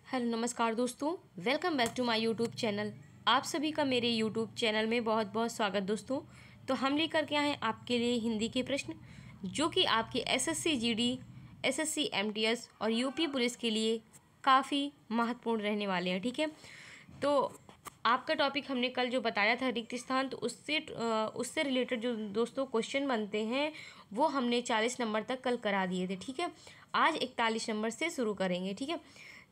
Hello नमस्कार दोस्तों, welcome back to my YouTube channel. आप सभी का मेरे यूट्यूब चैनल में बहुत बहुत स्वागत दोस्तों। तो हम लेकर के आए हैं आपके लिए हिंदी के प्रश्न जो कि आपके एसएससी जीडी, एसएससी एमटीएस और यूपी पुलिस के लिए काफ़ी महत्वपूर्ण रहने वाले हैं। ठीक है, तो आपका टॉपिक हमने कल जो बताया था रिक्त स्थान, तो उससे रिलेटेड जो दोस्तों क्वेश्चन बनते हैं वो हमने 40 नंबर तक कल करा दिए थे। ठीक है, आज 41 नंबर से शुरू करेंगे। ठीक है,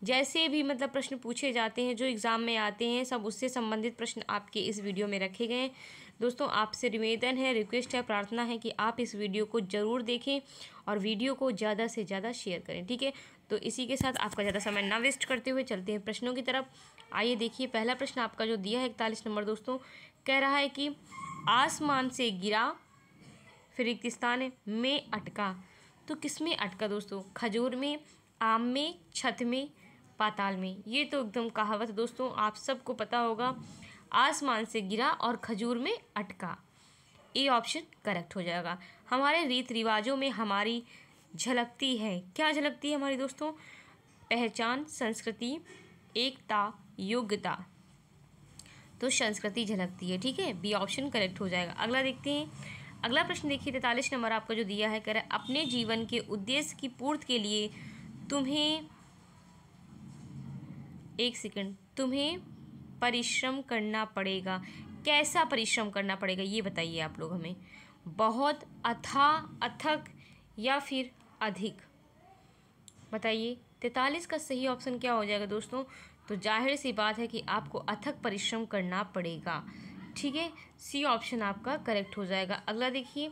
जैसे भी मतलब प्रश्न पूछे जाते हैं जो एग्ज़ाम में आते हैं सब उससे संबंधित प्रश्न आपके इस वीडियो में रखे गए हैं। दोस्तों आपसे निवेदन है, रिक्वेस्ट है, प्रार्थना है कि आप इस वीडियो को ज़रूर देखें और वीडियो को ज़्यादा से ज़्यादा शेयर करें। ठीक है, तो इसी के साथ आपका ज़्यादा समय ना वेस्ट करते हुए चलते हैं प्रश्नों की तरफ। आइए देखिए, पहला प्रश्न आपका जो दिया है 41 नंबर दोस्तों, कह रहा है कि आसमान से गिरा फिर रिक्त स्थान है में अटका। तो किस में अटका दोस्तों? खजूर में, आम में, छत में, पाताल में। ये तो एकदम कहावत दोस्तों आप सबको पता होगा। आसमान से गिरा और खजूर में अटका, ए ऑप्शन करेक्ट हो जाएगा। हमारे रीत रिवाजों में हमारी झलकती है, क्या झलकती है हमारी दोस्तों? पहचान, संस्कृति, एकता, योग्यता। तो संस्कृति झलकती है। ठीक है, बी ऑप्शन करेक्ट हो जाएगा। अगला देखते हैं, अगला प्रश्न देखिए 43 नंबर आपका जो दिया है, कह रहा है अपने जीवन के उद्देश्य की पूर्ति के लिए तुम्हें तुम्हें परिश्रम करना पड़ेगा। कैसा परिश्रम करना पड़ेगा ये बताइए आप लोग हमें। बहुत, अथाह, अथक या फिर अधिक, बताइए। 43 का सही ऑप्शन क्या हो जाएगा दोस्तों? तो जाहिर सी बात है कि आपको अथक परिश्रम करना पड़ेगा। ठीक है, सी ऑप्शन आपका करेक्ट हो जाएगा। अगला देखिए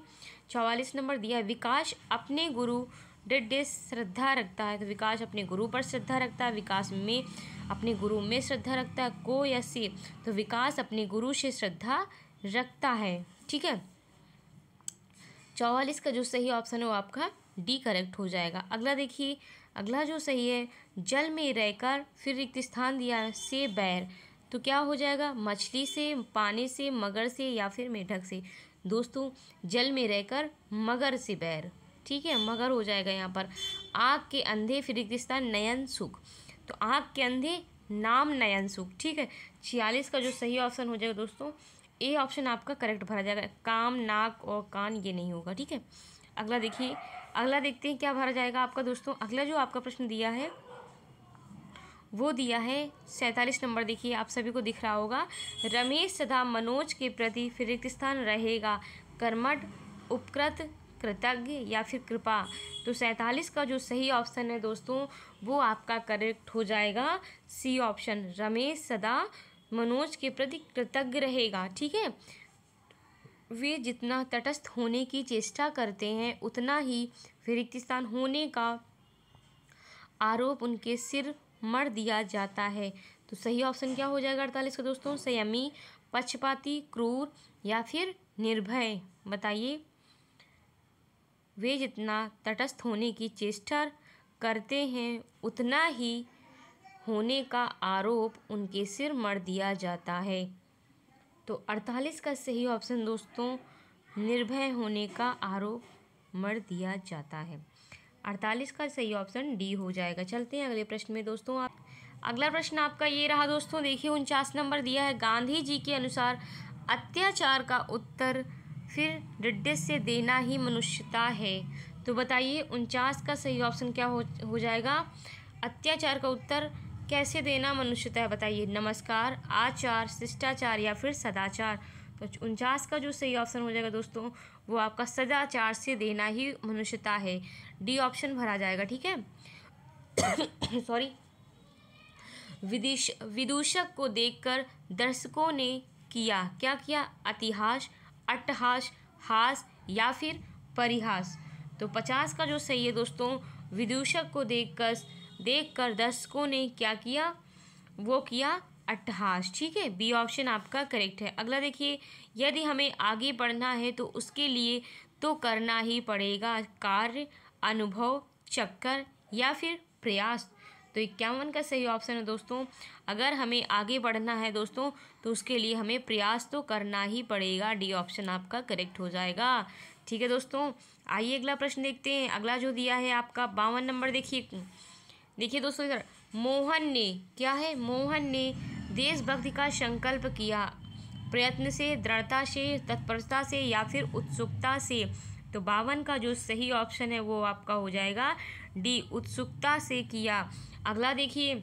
44 नंबर दिया है, विकास अपने गुरु दृढ़ श्रद्धा रखता है। तो विकास अपने गुरु पर श्रद्धा रखता है, विकास में अपने गुरु में श्रद्धा रखता है, को या से? तो विकास अपने गुरु से श्रद्धा रखता है। ठीक है, 44 का जो सही ऑप्शन है वो आपका डी करेक्ट हो जाएगा। अगला देखिए, अगला जो सही है, जल में रहकर फिर रिक्त स्थान दिया से बैर। तो क्या हो जाएगा? मछली से, पानी से, मगर से या फिर मेढक से? दोस्तों जल में रहकर मगर से बैर। ठीक है, मगर हो जाएगा यहाँ पर। आँख के अंधे फिर रिक्त स्थान नयन सुख। तो आँख के अंधे नाम नयन सुख। ठीक है, 46 का जो सही ऑप्शन हो जाएगा दोस्तों, ए ऑप्शन आपका करेक्ट भरा जाएगा। काम, नाक और कान ये नहीं होगा। ठीक है, अगला देखिए, अगला देखते हैं क्या भरा जाएगा आपका दोस्तों। अगला जो आपका प्रश्न दिया है वो दिया है 47 नंबर, देखिए आप सभी को दिख रहा होगा। रमेश सदा मनोज के प्रति फिर रिक्त स्थान रहेगा कर्मठ, उपकृत, कृतज्ञ या फिर कृपा। तो 47 का जो सही ऑप्शन है दोस्तों वो आपका करेक्ट हो जाएगा, सी ऑप्शन। रमेश सदा मनोज के प्रति कृतज्ञ रहेगा। ठीक है, वे जितना तटस्थ होने की चेष्टा करते हैं उतना ही फिर रिक्त स्थान होने का आरोप उनके सिर मढ़ दिया जाता है। तो सही ऑप्शन क्या हो जाएगा 48 का दोस्तों? संयमी, पक्षपाती, क्रूर या फिर निर्भय, बताइए। वे जितना तटस्थ होने की चेष्टा करते हैं उतना ही होने का आरोप उनके सिर मढ़ दिया जाता है। तो 48 का सही ऑप्शन दोस्तों निर्भय होने का आरोप मढ़ दिया जाता है। 48 का सही ऑप्शन डी हो जाएगा। चलते हैं अगले प्रश्न में दोस्तों। अगला प्रश्न आपका ये रहा दोस्तों, देखिए 49 नंबर दिया है, गांधी जी के अनुसार अत्याचार का उत्तर फिर दृढ़ से देना ही मनुष्यता है। तो बताइए 49 का सही ऑप्शन क्या हो जाएगा? अत्याचार का उत्तर कैसे देना मनुष्यता है, बताइए। नमस्कार, आचार, शिष्टाचार या फिर सदाचार? तो 49 का जो सही ऑप्शन हो जाएगा दोस्तों वो आपका सदाचार से देना ही मनुष्यता है, डी ऑप्शन भरा जाएगा। ठीक है सॉरी। विदूषक को देखकर दर्शकों ने क्या किया? अतिहास, अट्टहास, हास या फिर परिहास? तो 50 का जो सही है दोस्तों, विदूषक को देखकर दर्शकों ने क्या किया? वो किया अट्टहास। ठीक है, बी ऑप्शन आपका करेक्ट है। अगला देखिए, यदि हमें आगे बढ़ना है तो उसके लिए तो करना ही पड़ेगा कार्य, अनुभव, चक्कर या फिर प्रयास। तो 51 का सही ऑप्शन है दोस्तों, अगर हमें आगे बढ़ना है दोस्तों तो उसके लिए हमें प्रयास तो करना ही पड़ेगा, डी ऑप्शन आपका करेक्ट हो जाएगा। ठीक है दोस्तों, आइए अगला प्रश्न देखते हैं। अगला जो दिया है आपका 52 नंबर, देखिए दोस्तों इधर, मोहन ने, क्या है, मोहन ने देशभक्ति का संकल्प किया, प्रयत्न से, दृढ़ता से, तत्परता से या फिर उत्सुकता से। तो 52 का जो सही ऑप्शन है वो आपका हो जाएगा डी, उत्सुकता से किया। अगला देखिए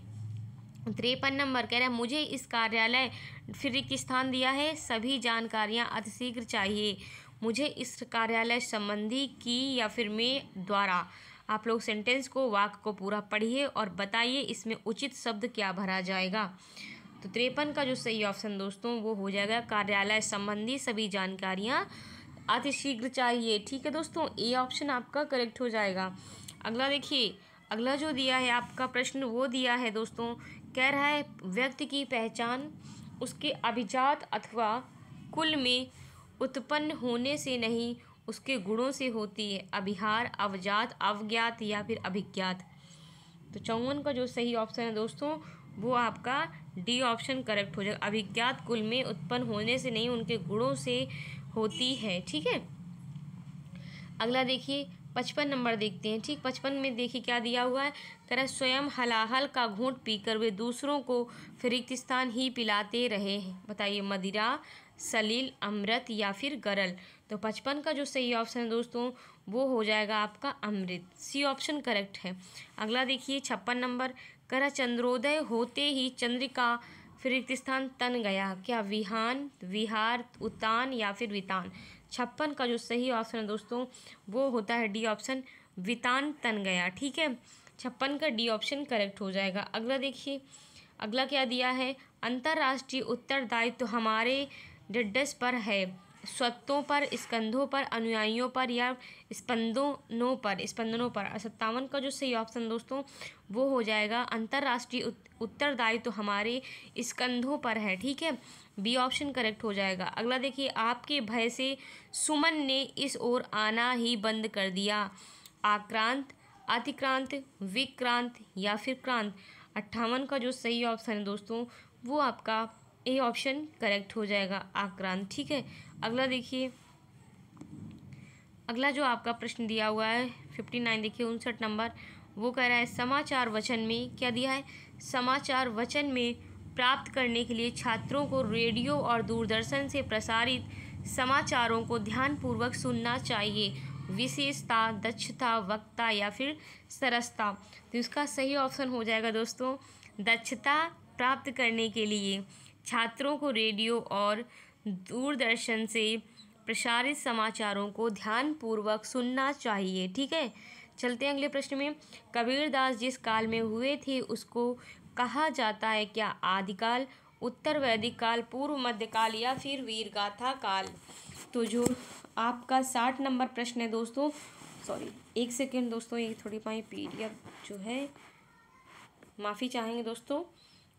53 नंबर कह रहा है मुझे इस कार्यालय, फिर रिक्त स्थान दिया है, सभी जानकारियां अतिशीघ्र चाहिए। मुझे इस कार्यालय संबंधी की या फिर में द्वारा। आप लोग सेंटेंस को, वाक्य को पूरा पढ़िए और बताइए इसमें उचित शब्द क्या भरा जाएगा। तो 53 का जो सही ऑप्शन दोस्तों वो हो जाएगा कार्यालय संबंधी सभी जानकारियां अतिशीघ्र चाहिए। ठीक है दोस्तों, ए ऑप्शन आपका करेक्ट हो जाएगा। अगला देखिए, अगला जो दिया है आपका प्रश्न वो दिया है दोस्तों, कह रहा है व्यक्ति की पहचान उसके अभिजात अथवा कुल में उत्पन्न होने से नहीं उसके गुणों से होती है। अभिहार, अवजात, अवज्ञात या फिर अभिज्ञात। तो 54 का जो सही ऑप्शन है दोस्तों वो आपका डी ऑप्शन करेक्ट हो जाएगा। अभिज्ञात कुल में उत्पन्न होने से नहीं उनके गुणों से होती है। ठीक है, अगला देखिए 55 नंबर देखते हैं। ठीक, 55 में देखिए क्या दिया हुआ है, तरह स्वयं हलाहल का घूंट पीकर वे दूसरों को फिर रिक्त स्थान ही पिलाते रहे हैं। बताइए मदिरा, सलील, अमृत या फिर गरल। तो 55 का जो सही ऑप्शन है दोस्तों वो हो जाएगा आपका अमृत, सी ऑप्शन करेक्ट है। अगला देखिए 56 नंबर, करा चंद्रोदय होते ही चंद्रिका फिर रिक्त स्थान तन गया। क्या विहान, विहार, उतान या फिर वितान। 56 का जो सही ऑप्शन है दोस्तों वो होता है डी ऑप्शन, वितान तन गया। ठीक है, 56 का डी ऑप्शन करेक्ट हो जाएगा। अगला देखिए, अगला क्या दिया है, अंतर्राष्ट्रीय उत्तरदायित्व तो हमारे डिड्डस पर है, स्वत्वों पर, स्कंधों पर, अनुयायियों पर या स्पंदनों पर। 57 का जो सही ऑप्शन दोस्तों वो हो जाएगा अंतर्राष्ट्रीय उत्तरदायित्व तो हमारे स्कंधों पर है। ठीक है, बी ऑप्शन करेक्ट हो जाएगा। अगला देखिए, आपके भय से सुमन ने इस ओर आना ही बंद कर दिया। आक्रांत, अतिक्रांत, विक्रांत या फिर क्रांत। 58 का जो सही ऑप्शन है दोस्तों वो आपका ए ऑप्शन करेक्ट हो जाएगा, आक्रांत। ठीक है, अगला देखिए, अगला जो आपका प्रश्न दिया हुआ है 59 देखिए 59 नंबर, वो कह रहा है समाचार वचन में, क्या दिया है, समाचार वचन में प्राप्त करने के लिए छात्रों को रेडियो और दूरदर्शन से प्रसारित समाचारों को ध्यानपूर्वक सुनना चाहिए। विशेषता, दक्षता, वक्ता या फिर सरसता। तो इसका सही ऑप्शन हो जाएगा दोस्तों दक्षता प्राप्त करने के लिए छात्रों को रेडियो और दूरदर्शन से प्रसारित समाचारों को ध्यानपूर्वक सुनना चाहिए। ठीक है, चलते हैं अगले प्रश्न में। कबीरदास जिस काल में हुए थे उसको कहा जाता है क्या, आदिकाल, उत्तर वैदिक काल, पूर्व मध्यकाल या फिर वीरगाथा काल। तो जो आपका 60 नंबर प्रश्न है दोस्तों, सॉरी एक सेकेंड दोस्तों, ये थोड़ी पाई पीडीएफ जो है, माफ़ी चाहेंगे दोस्तों,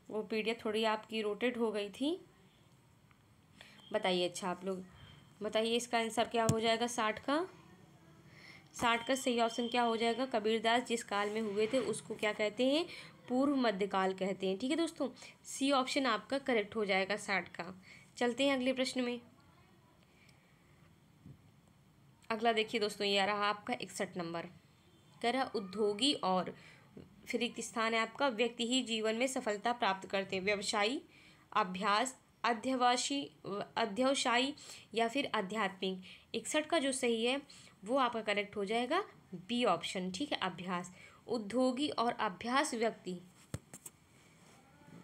वो पीडीएफ थोड़ी आपकी रोटेट हो गई थी। बताइए, अच्छा आप लोग बताइए इसका आंसर क्या हो जाएगा। 60 का सही ऑप्शन क्या हो जाएगा, कबीरदास जिस काल में हुए थे उसको क्या कहते हैं, पूर्व मध्यकाल कहते हैं। ठीक है दोस्तों, सी ऑप्शन आपका करेक्ट हो जाएगा 60 का। चलते हैं अगले प्रश्न में। अगला देखिए दोस्तों, ये रहा आपका 61 नंबर, कह रहा उद्योगी और फिर रिक्त स्थान है आपका व्यक्ति ही जीवन में सफलता प्राप्त करते हैं। व्यवसायी, अभ्यास, अध्यवसायी या फिर आध्यात्मिक। 61 का जो सही है वो आपका करेक्ट हो जाएगा बी ऑप्शन। ठीक है, अभ्यास। उद्योगी और अभ्यास व्यक्ति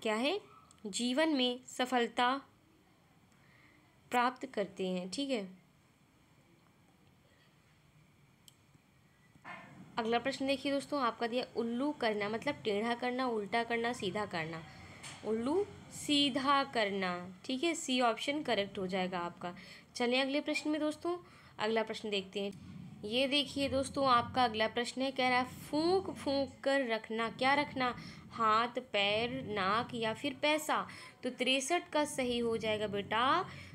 क्या है, जीवन में सफलता प्राप्त करते हैं। ठीक है, अगला प्रश्न देखिए दोस्तों, आपका दिया उल्लू करना मतलब टेढ़ा करना, उल्टा करना, सीधा करना। उल्लू सीधा करना। ठीक है, सी ऑप्शन करेक्ट हो जाएगा आपका। चलिए अगले प्रश्न में दोस्तों, अगला प्रश्न देखते हैं। ये देखिए दोस्तों, आपका अगला प्रश्न है, कह रहा है फूंक फूंक कर रखना, क्या रखना, हाथ, पैर, नाक या फिर पैसा। तो 63 का सही हो जाएगा बेटा,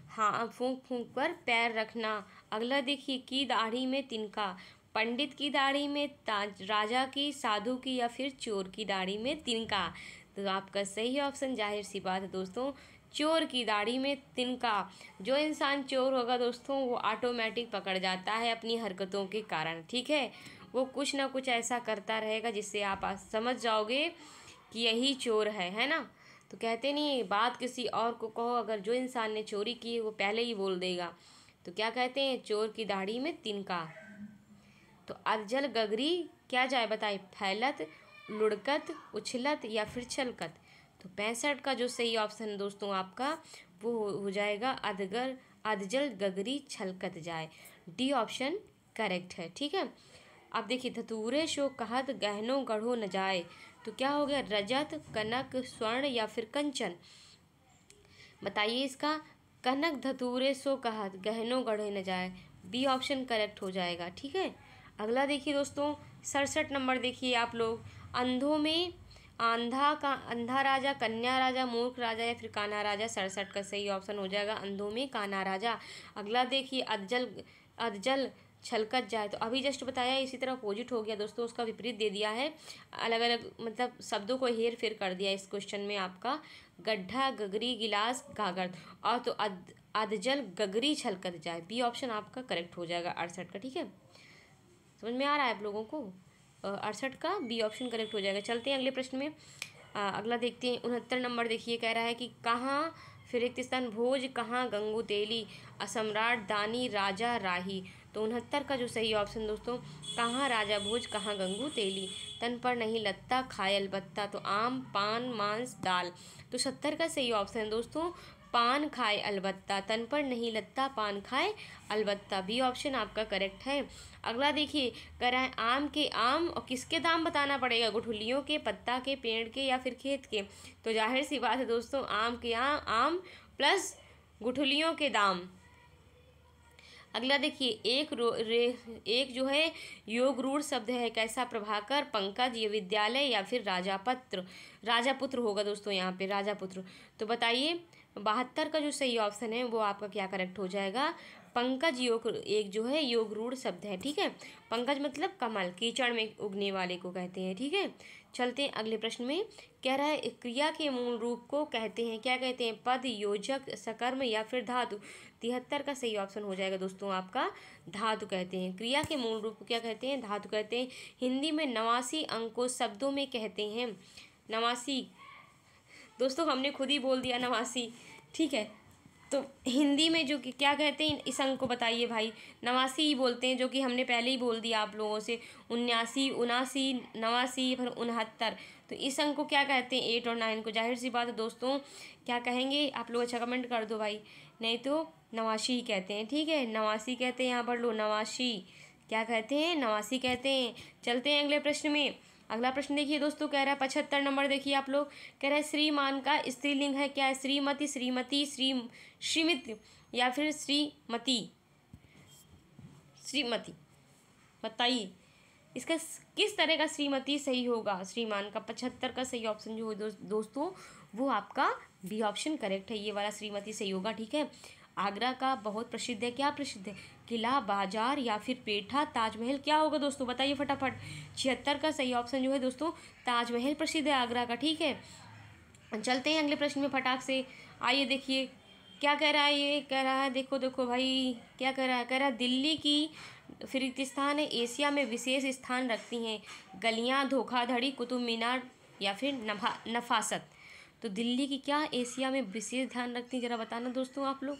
हाँ, फूंक फूंक कर पैर रखना। अगला देखिए, की दाढ़ी में तिनका, पंडित की दाढ़ी में ताज, राजा की, साधु की या फिर चोर की दाढ़ी में तिनका। तो आपका सही ऑप्शन जाहिर सी बात है दोस्तों, चोर की दाढ़ी में तिनका। जो इंसान चोर होगा दोस्तों वो ऑटोमेटिक पकड़ जाता है अपनी हरकतों के कारण। ठीक है, वो कुछ ना कुछ ऐसा करता रहेगा जिससे आप समझ जाओगे कि यही चोर है ना। तो कहते नहीं, बात किसी और को कहो, अगर जो इंसान ने चोरी की है वो पहले ही बोल देगा। तो क्या कहते हैं, चोर की दाढ़ी में तिनका। तो अधजल गगरी क्या जाए बताइए, फैलत, लुढ़कत, उछलत या फिर छलकत। तो 65 का जो सही ऑप्शन है दोस्तों आपका वो हो जाएगा अधजल गगरी छलकत जाए। डी ऑप्शन करेक्ट है, ठीक है। अब देखिए, धतूरे शो कहत गहनों गढ़ो न जाए। तो क्या हो गया, रजत, कनक, स्वर्ण या फिर कंचन। बताइए इसका, कनक धतूरे सो कहत गहनों गढ़े न जाए, बी ऑप्शन करेक्ट हो जाएगा, ठीक है। अगला देखिए दोस्तों, 67 नंबर देखिए आप लोग, अंधों में अंधा राजा, कन्या राजा, मूर्ख राजा या फिर कान्हा राजा। 67 का सही ऑप्शन हो जाएगा अंधों में कान्हा राजा। अगला देखिए, अधजल छलकत जाए। तो अभी जस्ट बताया, इसी तरह अपोजिट हो गया दोस्तों, उसका विपरीत दे दिया है, अलग अलग मतलब शब्दों को हेर फेर कर दिया इस क्वेश्चन में आपका। गड्ढा, गगरी, गिलास, गागर। और तो अधजल गगरी छलकत जाए, बी ऑप्शन आपका करेक्ट हो जाएगा 68 का, ठीक है। समझ में आ रहा है आप लोगों को, 68 का बी ऑप्शन करेक्ट हो जाएगा। चलते हैं अगले प्रश्न में। अगला देखते हैं 69 नंबर देखिए, कह रहा है कि कहाँ, फिर रिक्त स्थान, भोज कहाँ गंगू तेली, असम्राट दानी राजा राही। तो 69 का जो सही ऑप्शन दोस्तों, कहाँ राजा भोज कहाँ गंगू तेली, तन पर नहीं लत्ता खाए अलबत्ता। तो आम, पान, मांस, दाल। तो 70 का सही ऑप्शन है दोस्तों, पान खाए अलबत्ता, तन पर नहीं लत्ता पान खाए अलबत्ता, बी ऑप्शन आपका करेक्ट है। अगला देखिए, कह रहा है आम के आम और किसके दाम बताना पड़ेगा, गुठलियों के, पत्ता के, पेड़ के या फिर खेत के। तो जाहिर सी बात है दोस्तों, आम के आम प्लस गुठलियों के दाम। अगला देखिए, एक जो है योग रूढ़ शब्द है, कैसा, प्रभाकर, पंकज, ये विद्यालय या फिर राजापुत्र होगा दोस्तों यहाँ पे, राजापुत्र। तो बताइए 72 का जो सही ऑप्शन है वो आपका क्या करेक्ट हो जाएगा, पंकज एक जो है योग रूढ़ शब्द है, ठीक है। पंकज मतलब कमल, कीचड़ में उगने वाले को कहते हैं, ठीक है। चलते हैं अगले प्रश्न में। कह रहा है क्रिया के मूल रूप को कहते हैं, क्या कहते हैं, पद, योजक, सकर्म या फिर धातु। 73 का सही ऑप्शन हो जाएगा दोस्तों आपका, धातु कहते हैं। क्रिया के मूल रूप को क्या कहते हैं, धातु कहते हैं। हिंदी में 89 अंक को शब्दों में कहते हैं, 89 दोस्तों हमने खुद ही बोल दिया 89, ठीक है। तो हिंदी में जो कि क्या कहते हैं, इस अंक को बताइए भाई, 89 ही बोलते हैं, जो कि हमने पहले ही बोल दिया आप लोगों से, 79, 79, 89 फिर 69। तो इस अंक को क्या कहते हैं, 8 और 9 को। जाहिर सी बात है दोस्तों, क्या कहेंगे आप लोग, अच्छा कमेंट कर दो भाई, नहीं तो 89 ही कहते हैं, ठीक है, 89 कहते हैं, यहाँ पर लो 89 क्या कहते हैं, 89 कहते हैं। चलते हैं अगले प्रश्न में। अगला प्रश्न देखिए दोस्तों, कह रहा है 75 नंबर देखिए आप लोग, कह रहा है श्रीमान का स्त्रीलिंग है, क्या है, श्रीमती, श्रीमती, श्रीमित या फिर श्रीमती। बताइए इसका किस तरह का श्रीमती सही होगा, श्रीमान का। 75 का सही ऑप्शन जो है दोस्तों वो आपका बी ऑप्शन करेक्ट है, ये वाला श्रीमती सही होगा, ठीक है। आगरा का बहुत प्रसिद्ध है, क्या प्रसिद्ध है, किला, बाजार या फिर पेठा, ताजमहल, क्या होगा दोस्तों बताइए फटाफट। 76 का सही ऑप्शन जो है दोस्तों, ताजमहल प्रसिद्ध है आगरा का, ठीक है। चलते हैं अगले प्रश्न में फटाक से। आइए देखिए क्या कह रहा है, ये कह रहा है, देखो भाई क्या कह रहा है, कह रहा है दिल्ली की फिर रिक्त स्थान है, एशिया में विशेष स्थान रखती हैं, गलियां, धोखाधड़ी, कुतुब मीनार या फिर नफासत। तो दिल्ली की क्या एशिया में विशेष ध्यान रखती हैं, जरा बताना दोस्तों आप लोग।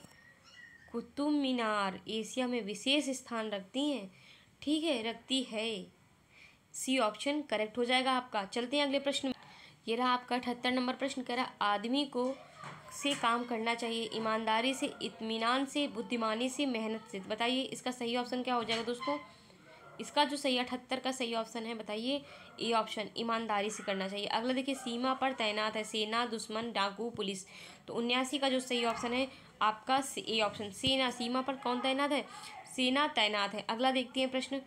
कुतुब मीनार एशिया में विशेष स्थान रखती हैं, ठीक है, रखती है, सी ऑप्शन करेक्ट हो जाएगा आपका। चलते हैं अगले प्रश्न में। ये रहा आपका 78 नंबर प्रश्न, कह रहा आदमी को से काम करना चाहिए, ईमानदारी से, इत्मीनान से, बुद्धिमानी से, मेहनत से। बताइए इसका सही ऑप्शन क्या हो जाएगा दोस्तों। इसका जो सही 78 का सही ऑप्शन है बताइए, ए ऑप्शन, ईमानदारी से करना चाहिए। अगला देखिए, सीमा पर तैनात है, सेना, दुश्मन, डाकू, पुलिस। तो 79 का जो सही ऑप्शन है आपका ए ऑप्शन, सेना। सीमा पर कौन तैनात है, सेना तैनात है। अगला देखते हैं प्रश्न,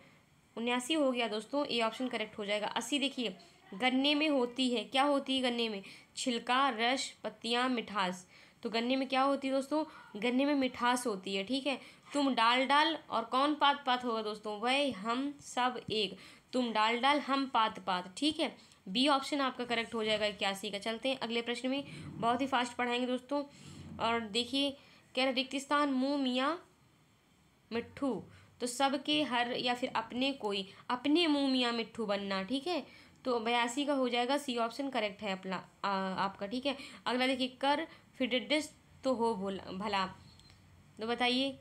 79 हो गया दोस्तों, ए ऑप्शन करेक्ट हो जाएगा। 80 देखिए, गन्ने में होती है, क्या होती है गन्ने में, छिलका, रस, पत्तियाँ, मिठास। तो गन्ने में क्या होती है दोस्तों, गन्ने में मिठास होती है, ठीक है। तुम डाल और कौन पात पात होगा दोस्तों, वह हम सब एक, तुम डाल हम पात पात, ठीक है। बी ऑप्शन आपका करेक्ट हो जाएगा 81 का। चलते हैं अगले प्रश्न में, बहुत ही फास्ट पढ़ाएंगे दोस्तों। और देखिए कह रहे रिक्त स्थान, मुँह मियाँ मिट्ठू। तो सबके हर या फिर अपने कोई, अपने मुँह मियाँ मिट्ठू बनना, ठीक है। तो 82 का हो जाएगा सी ऑप्शन करेक्ट है अपना आपका। ठीक है, अगला देखिए कर फिर डिडिस तो हो भला। तो बताइए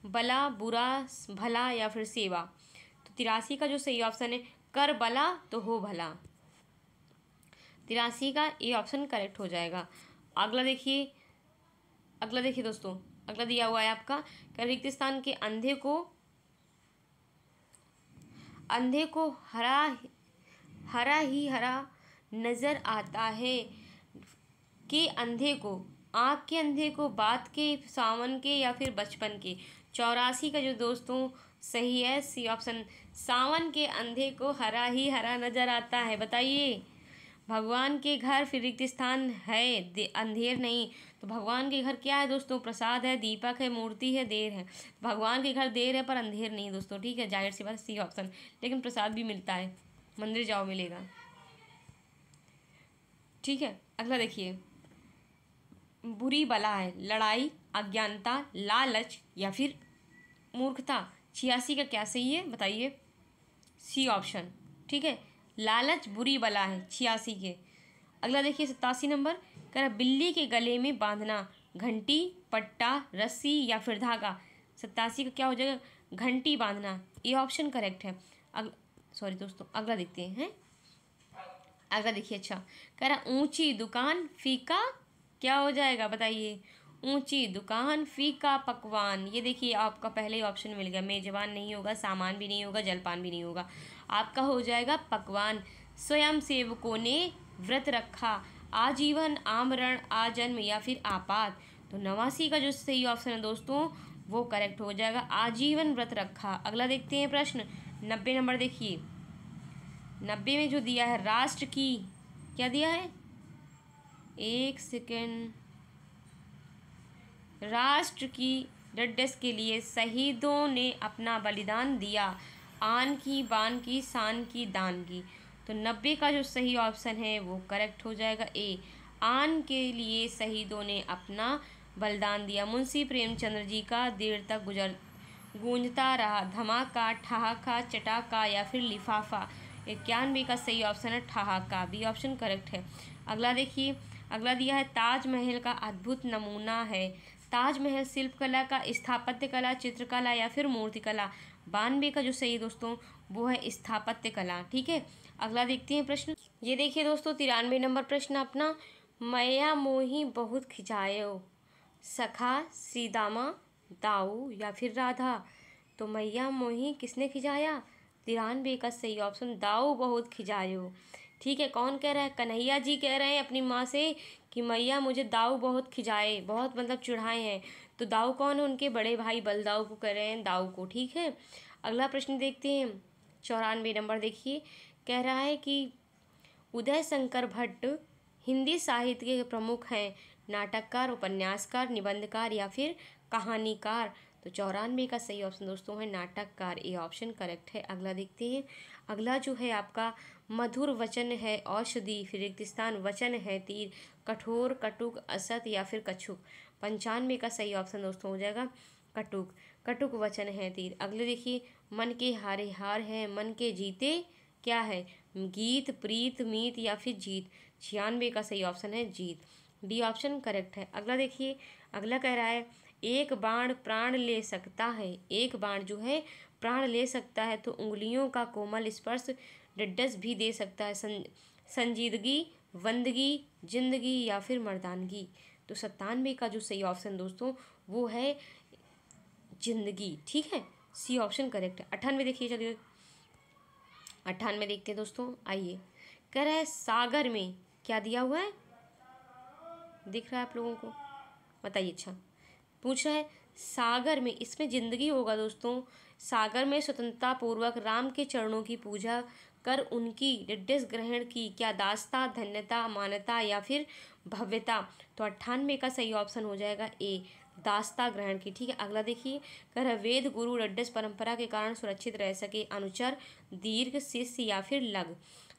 बला, बुरा, भला या फिर सेवा। तो 83 का जो सही ऑप्शन है कर बला तो हो भला। 83 का ए ऑप्शन करेक्ट हो जाएगा। अगला देखिए, अगला देखिए दोस्तों, अगला दिया हुआ है आपका रिक्त स्थान के अंधे को हरा ही हरा नजर आता है। के अंधे को, आँख के अंधे को, बात के, सावन के या फिर बचपन के। 84 का जो दोस्तों सही है सी ऑप्शन, सावन के अंधे को हरा ही हरा नजर आता है। बताइए भगवान के घर फिर रिक्त स्थान है, अंधेर नहीं। तो भगवान के घर क्या है दोस्तों, प्रसाद है, दीपक है, मूर्ति है, देर है। भगवान के घर देर है पर अंधेर नहीं दोस्तों। ठीक है, जाहिर सी बात सी ऑप्शन, लेकिन प्रसाद भी मिलता है, मंदिर जाओ मिलेगा। ठीक है, अगला देखिए बुरी बला है, लड़ाई, अज्ञानता, लालच या फिर मूर्खता। 86 का क्या सही है बताइए, सी ऑप्शन। ठीक है, लालच बुरी बला है 86 के। अगला देखिए 87 नंबर कह रहा बिल्ली के गले में बांधना, घंटी, पट्टा, रस्सी या फिर धागा। 87 का क्या हो जाएगा, घंटी बांधना, ये ऑप्शन करेक्ट है। सॉरी दोस्तों, अगला देखते हैं। अगला देखिए, अच्छा कह रहा ऊंची दुकान फीका, क्या हो जाएगा बताइए, ऊंची दुकान फीका पकवान। ये देखिए आपका पहले ही ऑप्शन मिल गया, मेजबान नहीं होगा, सामान भी नहीं होगा, जलपान भी नहीं होगा, आपका हो जाएगा पकवान। स्वयं सेवकों ने व्रत रखा, आजीवन, आमरण, आजन्म या फिर आपात। तो 89 का जो सही ऑप्शन है दोस्तों वो करेक्ट हो जाएगा, आजीवन व्रत रखा। अगला देखते हैं प्रश्न 90 नंबर देखिए, 90 में जो दिया है राष्ट्र की, क्या दिया है, एक सेकेंड, राष्ट्र की ढाढ़स के लिए शहीदों ने अपना बलिदान दिया, आन की, बान की, शान की, दान की। तो 90 का जो सही ऑप्शन है वो करेक्ट हो जाएगा ए, आन के लिए शहीदों ने अपना बलिदान दिया। मुंशी प्रेमचंद्र जी का देर तक गूंजता रहा धमाका, ठहाका, चटाका या फिर लिफाफा। 91 का सही ऑप्शन है ठहाका, बी ऑप्शन करेक्ट है। अगला देखिए, अगला दिया है ताजमहल का अद्भुत नमूना है। ताजमहल शिल्प कला का, स्थापत्य कला, चित्रकला या फिर मूर्तिकला। 92 का जो सही दोस्तों वो है स्थापत्य कला। ठीक है, अगला देखते हैं प्रश्न। ये देखिए दोस्तों 93 नंबर प्रश्न अपना, मैया मोही बहुत खिंचायो, सखा, सीदामा, दाऊ या फिर राधा। तो मैया मोही किसने खिंचाया, 93 का सही ऑप्शन दाऊ बहुत खिंचायो। ठीक है, कौन कह रहा है, कन्हैया जी कह रहे हैं अपनी माँ से कि मैया मुझे दाऊ बहुत खिंचाए, बहुत मतलब चिढ़ाए हैं। तो दाऊ कौन है, उनके बड़े भाई बलदाऊ को कह रहे हैं दाऊ को। ठीक है, अगला प्रश्न देखते हैं 94 नंबर देखिए, कह रहा है कि उदय शंकर भट्ट हिंदी साहित्य के प्रमुख हैं, नाटककार, उपन्यासकार, निबंधकार या फिर कहानीकार। तो 94 का सही ऑप्शन दोस्तों है नाटककार, ये ऑप्शन करेक्ट है। अगला देखते हैं, अगला जो है आपका मधुर वचन है औषधि, फिर रिक्त स्थान वचन है तीर, कठोर, कटुक, असत या फिर कछुक। 95 का सही ऑप्शन दोस्तों हो जाएगा कटुक, कटुक वचन है तीर। अगले देखिए, मन के हारे हार है, मन के जीते क्या है, गीत, प्रीत, मीत या फिर जीत। 96 का सही ऑप्शन है जीत, डी ऑप्शन करेक्ट है। अगला देखिए, अगला कह रहा है एक बाण प्राण ले सकता है, एक बाण जो है प्राण ले सकता है, तो उंगलियों का कोमल स्पर्श ढाढ़स भी दे सकता है। संजीदगी, बंदगी, जिंदगी या फिर मर्दानगी। तो 97 का जो सही ऑप्शन दोस्तों वो है जिंदगी। ठीक है, सी ऑप्शन करेक्ट है। 98 देखिए, चलिए 98 देखते हैं दोस्तों, आइए। कह रहा है सागर में क्या दिया हुआ है, दिख रहा है आप लोगों को, बताइए। अच्छा पूछ रहा है सागर में, इसमें जिंदगी होगा दोस्तों। सागर में स्वतंत्रता पूर्वक राम के चरणों की पूजा कर उनकी ढाढ़स ग्रहण की, क्या दास्ता, धन्यता, मान्यता या फिर भव्यता। तो 98 का सही ऑप्शन हो जाएगा ए, दास्ता ग्रहण की। ठीक है, अगला देखिए, कर वेद गुरु ढाढ़स परंपरा के कारण सुरक्षित रह सके, अनुचर, दीर्घ, शिष्य या फिर लग।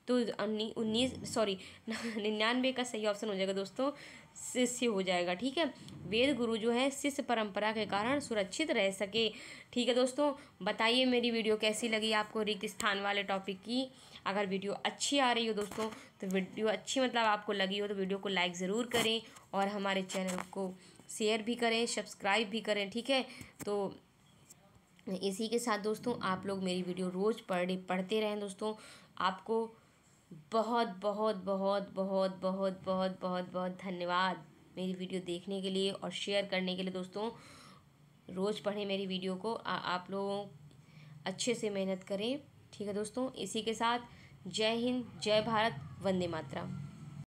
तो 99 का सही ऑप्शन हो जाएगा दोस्तों, शिष्य हो जाएगा। ठीक है, वेद गुरु जो है शिष्य परंपरा के कारण सुरक्षित रह सके। ठीक है दोस्तों, बताइए मेरी वीडियो कैसी लगी आपको रिक्त स्थान वाले टॉपिक की। अगर वीडियो अच्छी आ रही हो दोस्तों, तो वीडियो अच्छी मतलब आपको लगी हो तो वीडियो को लाइक ज़रूर करें और हमारे चैनल को शेयर भी करें, सब्सक्राइब भी करें। ठीक है, तो इसी के साथ दोस्तों आप लोग मेरी वीडियो रोज़ पढ़ते रहें दोस्तों। आपको बहुत बहुत बहुत बहुत बहुत बहुत बहुत बहुत धन्यवाद मेरी वीडियो देखने के लिए और शेयर करने के लिए दोस्तों। रोज़ पढ़ें मेरी वीडियो को, आप लोग अच्छे से मेहनत करें। ठीक है दोस्तों, इसी के साथ जय हिंद, जय भारत, वंदे मातरम।